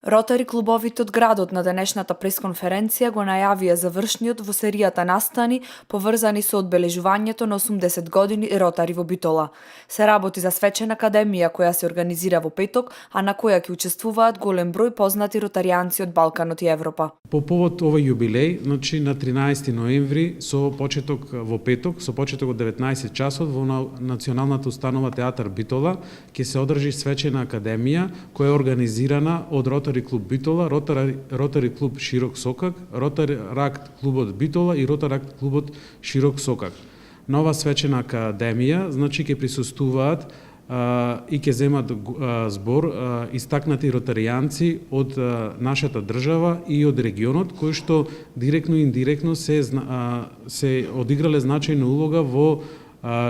Ротари клубовите од градот на денешната пресконференција го најавија завршниот во серијата настани поврзани со одбележувањето на 80 години Ротари во Битола. Се работи за свечена академија која се организира во петок, а на која ќе учествуваат голем број познати ротаријанци од Балканот и Европа. По повод овој јубилеј, значи на 13 ноември со почеток во петок, со почеток од 19 часот во Националната установа Театар Битола ќе се одржи свечена академија која е организирана од Ротари клуб Битола, Ротари клуб Широк Сокак, Ротаракт клубот Битола и Ротаракт клубот Широк Сокак. На ова свечена академија, значи ќе присуствуваат и ќе земат збор истакнати ротаријанци од нашата држава и од регионот, кои што директно и индиректно се одиграле значајна улога во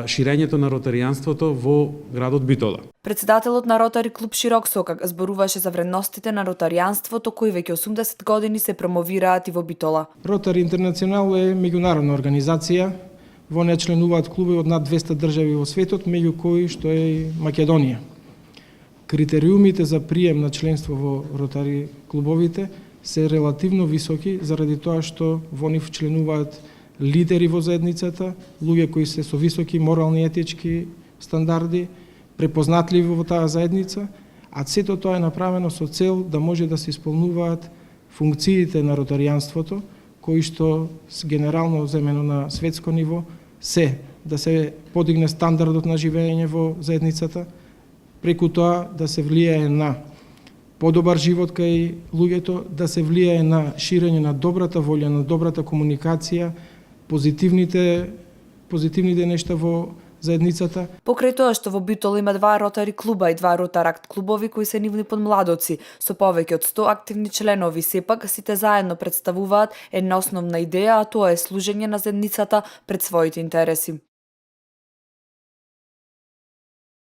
ширењето на ротаријанството во градот Битола. Председателот на Ротари клуб Широк Сокак зборуваше за вредностите на ротаријанството кои веќе 80 години се промовираат и во Битола. Ротари Интернационал е меѓународна организација. Во неја членуваат клуби од над 200 држави во светот, меѓу кои што е и Македонија. Критериумите за прием на членство во ротари клубовите се релативно високи заради тоа што во нив членуваат лидери во заедницата, луѓе кои се со високи морални и етички стандарди, препознатливи во таа заедница, а сето тоа е направено со цел да може да се исполнуваат функциите на ротаријанството, кои што генерално земено на светско ниво се да се подигне стандардот на живење во заедницата, преку тоа да се влијае на подобар живот кај луѓето, да се влијае на ширење на добрата волја, на добрата комуникација, позитивните нешта во заедницата. Покрај тоа што во Битола има 2 ротари клуба и 2 ротаракт клубови кои се нивни подмладоци, со повеќе од 100 активни членови, сепак сите заедно представуваат една основна идеја, а тоа е служење на заедницата пред своите интереси.